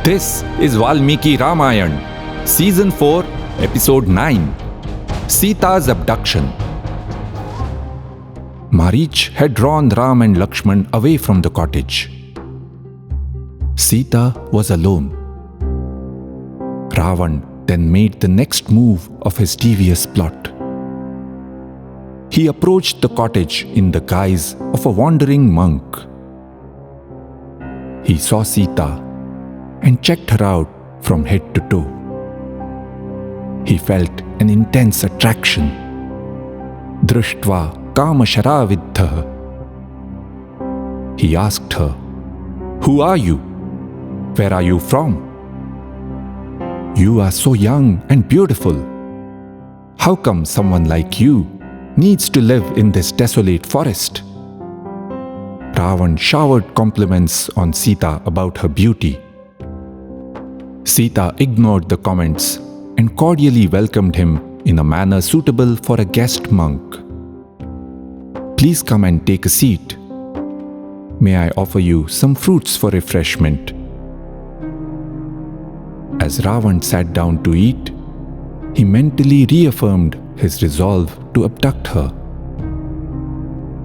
This is Valmiki Ramayan, Season 4, Episode 9, Sita's Abduction. Marich had drawn Ram and Lakshman away from the cottage. Sita was alone. Ravan then made the next move of his devious plot. He approached the cottage in the guise of a wandering monk. He saw Sita and checked her out from head to toe. He felt an intense attraction. Drishtva kama sharaviddha. He asked her, "Who are you? Where are you from? You are so young and beautiful. How come someone like you needs to live in this desolate forest?" Ravan showered compliments on Sita about her beauty. Sita ignored the comments and cordially welcomed him in a manner suitable for a guest monk. "Please come and take a seat. May I offer you some fruits for refreshment?" As Ravan sat down to eat, he mentally reaffirmed his resolve to abduct her.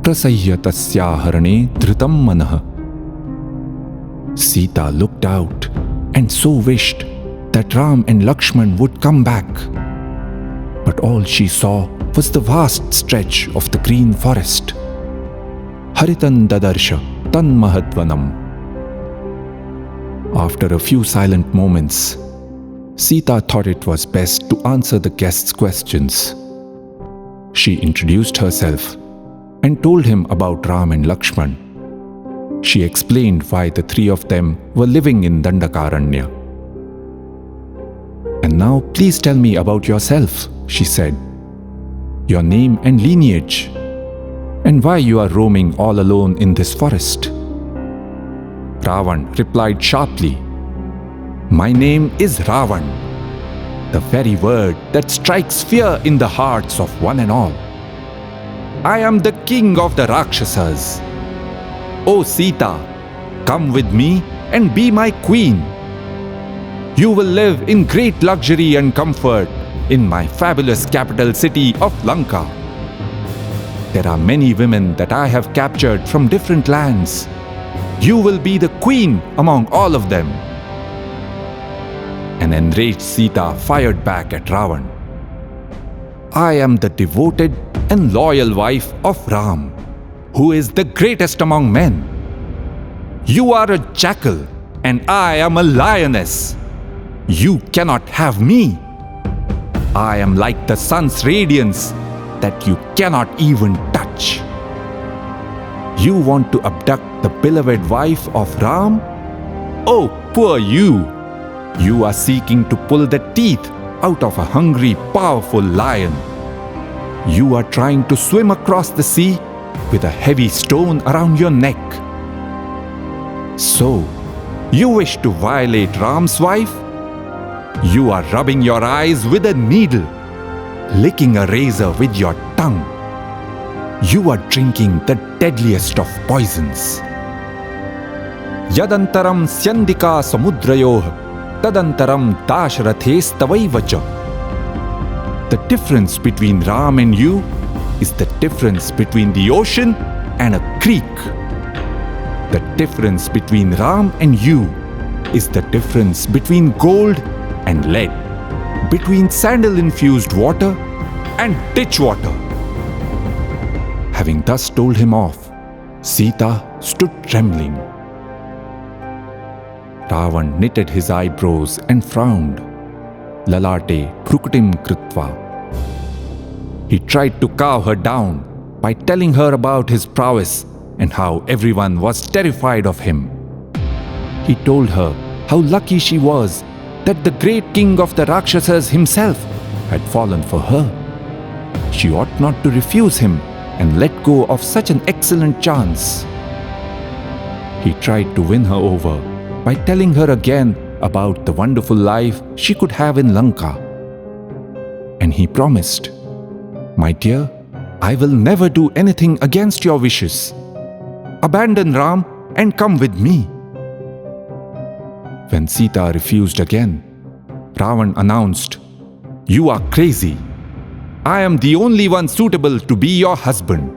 Prasahya tasya harane dhritam manah. Sita looked out and so wished that Ram and Lakshman would come back. But all she saw was the vast stretch of the green forest. Haritan dadarsha tan mahadvanam. After a few silent moments, Sita thought it was best to answer the guest's questions. She introduced herself and told him about Ram and Lakshman. She explained why the three of them were living in Dandakaranya. "And now please tell me about yourself," she said. "Your name and lineage, and why you are roaming all alone in this forest." Ravan replied sharply, "My name is Ravan, the very word that strikes fear in the hearts of one and all. I am the king of the Rakshasas. O Sita, come with me and be my queen. You will live in great luxury and comfort in my fabulous capital city of Lanka. There are many women that I have captured from different lands. You will be the queen among all of them." An enraged Sita fired back at Ravan. "I am the devoted and loyal wife of Ram, who is the greatest among men. You are a jackal and I am a lioness. You cannot have me. I am like the sun's radiance that you cannot even touch. You want to abduct the beloved wife of Ram? Oh, poor you! You are seeking to pull the teeth out of a hungry, powerful lion. You are trying to swim across the sea with a heavy stone around your neck. So, you wish to violate Ram's wife? You are rubbing your eyes with a needle, licking a razor with your tongue. You are drinking the deadliest of poisons. Yadantaram syandika samudrayoh, tadantaram dasharathes The difference between Ram and you is the difference between the ocean and a creek. The difference between Ram and you is the difference between gold and lead, between sandal-infused water and ditch water." Having thus told him off, Sita stood trembling. Ravan knitted his eyebrows and frowned. Lalate pruktim kritva. He tried to calm her down by telling her about his prowess and how everyone was terrified of him. He told her how lucky she was that the great king of the Rakshasas himself had fallen for her. She ought not to refuse him and let go of such an excellent chance. He tried to win her over by telling her again about the wonderful life she could have in Lanka. And he promised, "My dear, I will never do anything against your wishes. Abandon Ram and come with me." When Sita refused again, Ravan announced, "You are crazy. I am the only one suitable to be your husband.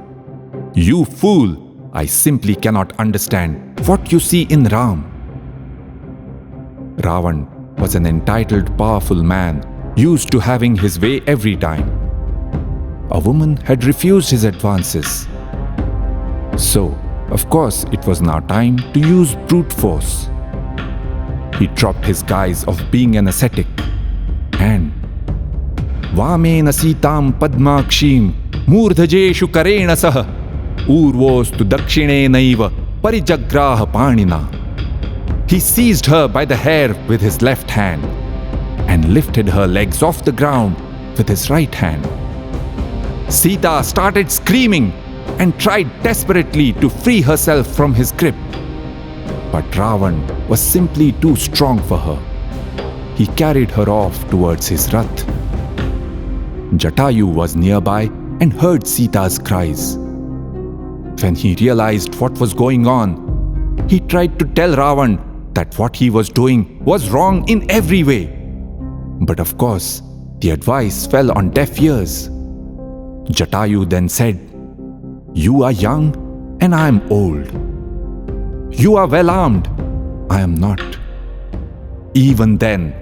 You fool, I simply cannot understand what you see in Ram." Ravan was an entitled, powerful man, used to having his way every time. A woman had refused his advances. So, of course, it was now time to use brute force. He dropped his guise of being an ascetic and Vamena Sitam Padmakshim Murdhajeshu Karena Sah Urvostu Dakshinenaiva Parijagraha Panina. He seized her by the hair with his left hand and lifted her legs off the ground with his right hand. Sita started screaming and tried desperately to free herself from his grip. But Ravan was simply too strong for her. He carried her off towards his rath. Jatayu was nearby and heard Sita's cries. When he realized what was going on, he tried to tell Ravan that what he was doing was wrong in every way. But of course, the advice fell on deaf ears. Jatayu then said, "You are young and I am old. You are well armed. I am not. Even then,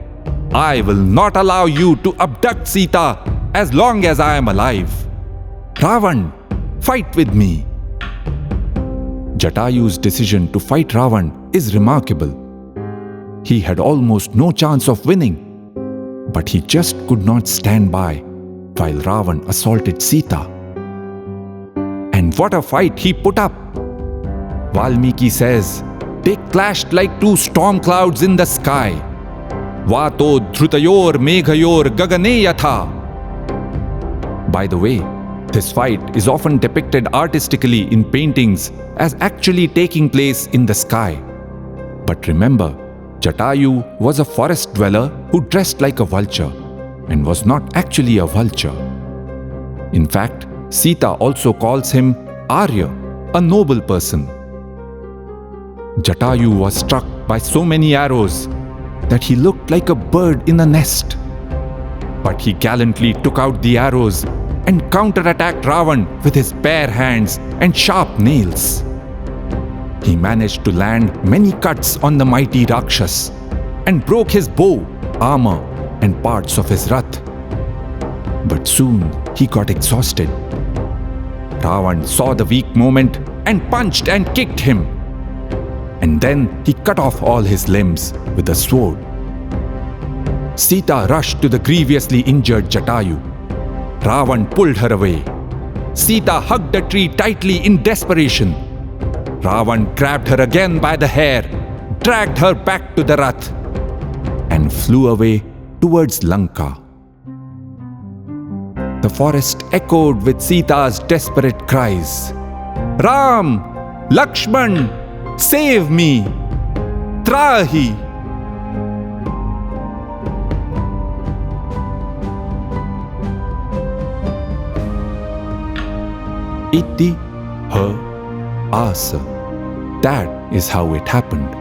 I will not allow you to abduct Sita as long as I am alive. Ravan, fight with me." Jatayu's decision to fight Ravan is remarkable. He had almost no chance of winning, but he just could not stand by while Ravan assaulted Sita. And what a fight he put up! Valmiki says, "They clashed like two storm clouds in the sky. Vato dhrutayor meghayor gagane yatha." By the way, this fight is often depicted artistically in paintings as actually taking place in the sky. But remember, Jatayu was a forest dweller who dressed like a vulture and was not actually a vulture. In fact, Sita also calls him Arya, a noble person. Jatayu was struck by so many arrows that he looked like a bird in a nest. But he gallantly took out the arrows and counterattacked Ravan with his bare hands and sharp nails. He managed to land many cuts on the mighty Rakshas and broke his bow, armor, and parts of his rath. But soon he got exhausted. Ravan saw the weak moment and punched and kicked him. And then he cut off all his limbs with a sword. Sita rushed to the grievously injured Jatayu. Ravan pulled her away. Sita hugged the tree tightly in desperation. Ravan grabbed her again by the hair, dragged her back to the rath, and flew away towards Lanka. The forest echoed with Sita's desperate cries. "Ram! Lakshman! Save me! Trahi!" Iti, her, asa. That is how it happened.